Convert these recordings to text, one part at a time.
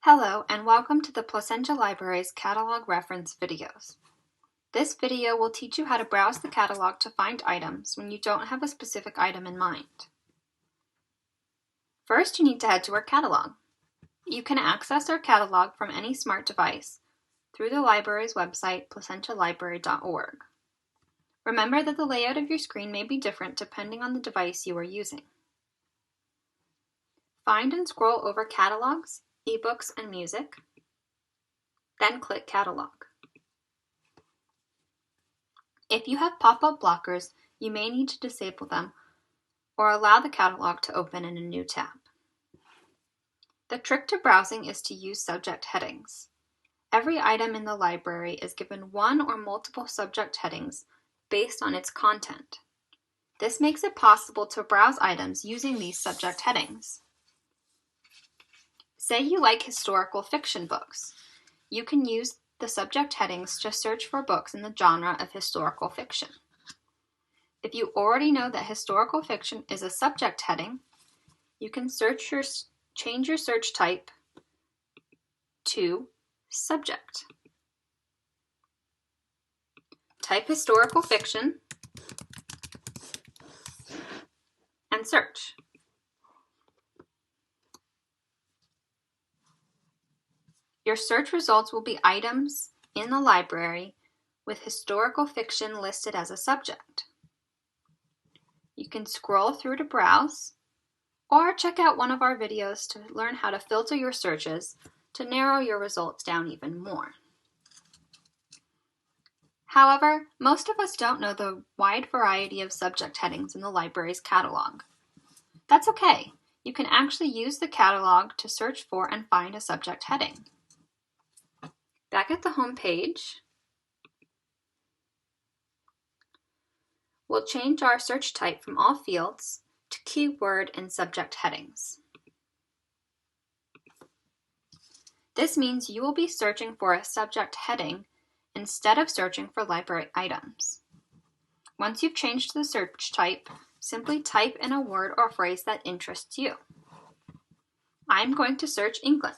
Hello and welcome to the Placentia Library's catalog reference videos. This video will teach you how to browse the catalog to find items when you don't have a specific item in mind. First, you need to head to our catalog. You can access our catalog from any smart device through the library's website, placentialibrary.org. Remember that the layout of your screen may be different depending on the device you are using. Find and scroll over Catalogs, eBooks, and Music, then click Catalog. If you have pop-up blockers, you may need to disable them or allow the catalog to open in a new tab. The trick to browsing is to use subject headings. Every item in the library is given one or multiple subject headings based on its content. This makes it possible to browse items using these subject headings. Say you like historical fiction books. You can use the subject headings to search for books in the genre of historical fiction. If you already know that historical fiction is a subject heading, you can change your search type to subject. Type historical fiction and search. Your search results will be items in the library with historical fiction listed as a subject. You can scroll through to browse or check out one of our videos to learn how to filter your searches to narrow your results down even more. However, most of us don't know the wide variety of subject headings in the library's catalog. That's okay. You can actually use the catalog to search for and find a subject heading. Back at the home page, we'll change our search type from all fields to keyword and subject headings. This means you will be searching for a subject heading instead of searching for library items. Once you've changed the search type, simply type in a word or phrase that interests you. I'm going to search England,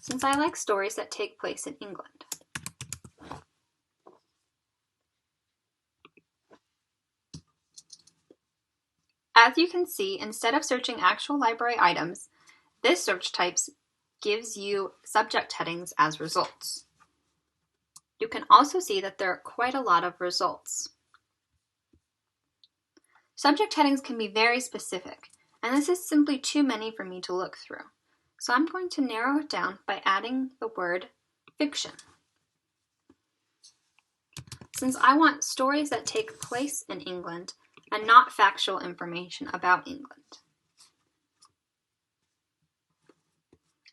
since I like stories that take place in England. As you can see, instead of searching actual library items, this search type gives you subject headings as results. You can also see that there are quite a lot of results. Subject headings can be very specific, and this is simply too many for me to look through. So I'm going to narrow it down by adding the word fiction. Since I want stories that take place in England and not factual information about England.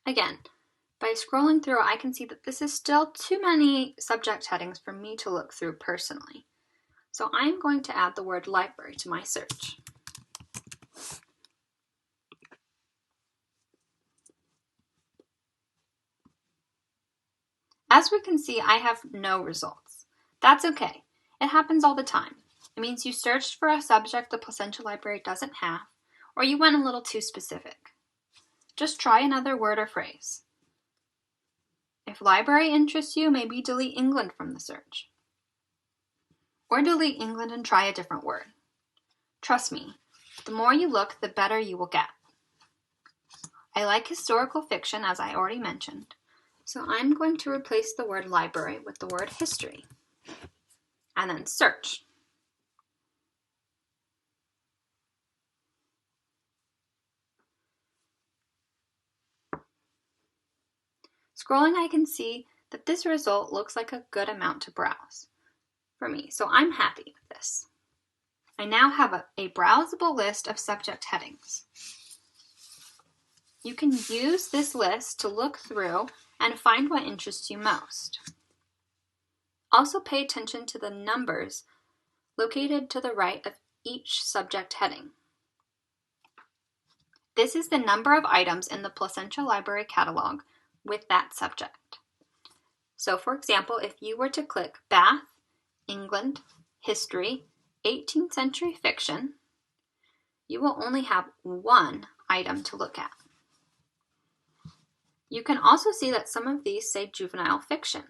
Again, by scrolling through, I can see that this is still too many subject headings for me to look through personally. So I'm going to add the word library to my search. As we can see, I have no results. That's okay. It happens all the time. It means you searched for a subject the Placentia Library doesn't have, or you went a little too specific. Just try another word or phrase. If library interests you, maybe delete England from the search. Or delete England and try a different word. Trust me, the more you look, the better you will get. I like historical fiction, as I already mentioned, so I'm going to replace the word library with the word history, and then search. Scrolling, I can see that this result looks like a good amount to browse for me, so I'm happy with this. I now have a browsable list of subject headings. You can use this list to look through and find what interests you most. Also pay attention to the numbers located to the right of each subject heading. This is the number of items in the Placentia Library catalog with that subject. So for example, if you were to click Bath, England, History, 18th Century Fiction, you will only have one item to look at. You can also see that some of these say juvenile fiction.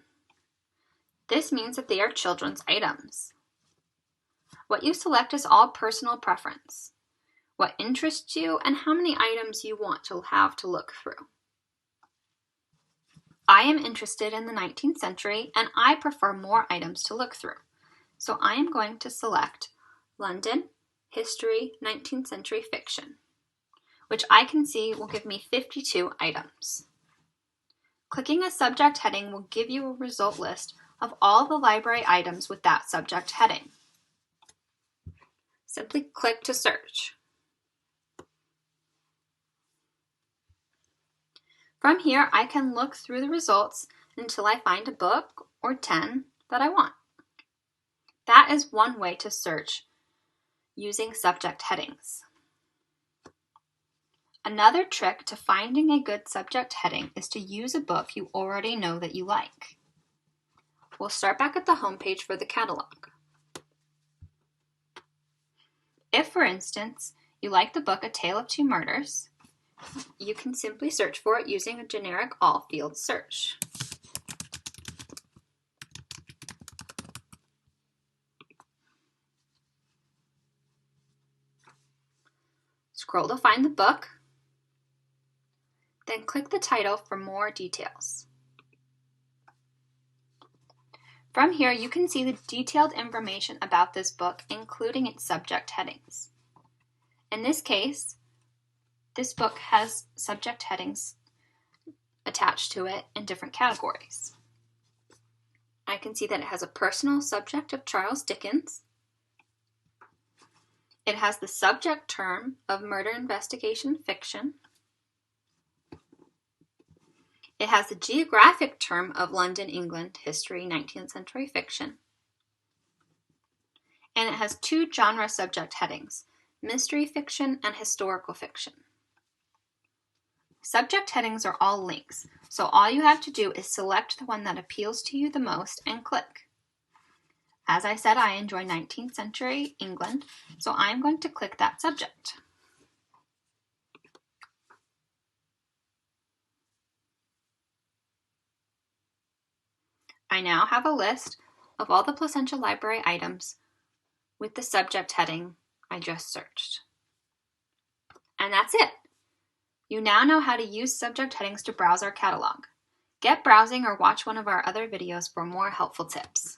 This means that they are children's items. What you select is all personal preference, what interests you, and how many items you want to have to look through. I am interested in the 19th century and I prefer more items to look through. So I am going to select London, History, 19th Century Fiction, which I can see will give me 52 items. Clicking a subject heading will give you a result list of all the library items with that subject heading. Simply click to search. From here, I can look through the results until I find a book or 10 that I want. That is one way to search using subject headings. Another trick to finding a good subject heading is to use a book you already know that you like. We'll start back at the home page for the catalog. If, for instance, you like the book A Tale of Two Murders, you can simply search for it using a generic all-field search. Scroll to find the book, then click the title for more details. From here, you can see the detailed information about this book, including its subject headings. In this case, this book has subject headings attached to it in different categories. I can see that it has a personal subject of Charles Dickens. It has the subject term of murder investigation fiction. It has the geographic term of London, England, history, 19th century fiction. And it has two genre subject headings, mystery fiction and historical fiction. Subject headings are all links, so all you have to do is select the one that appeals to you the most and click. As I said, I enjoy 19th century England, so I'm going to click that subject. I now have a list of all the Placentia Library items with the subject heading I just searched. And that's it. You now know how to use subject headings to browse our catalog. Get browsing or watch one of our other videos for more helpful tips.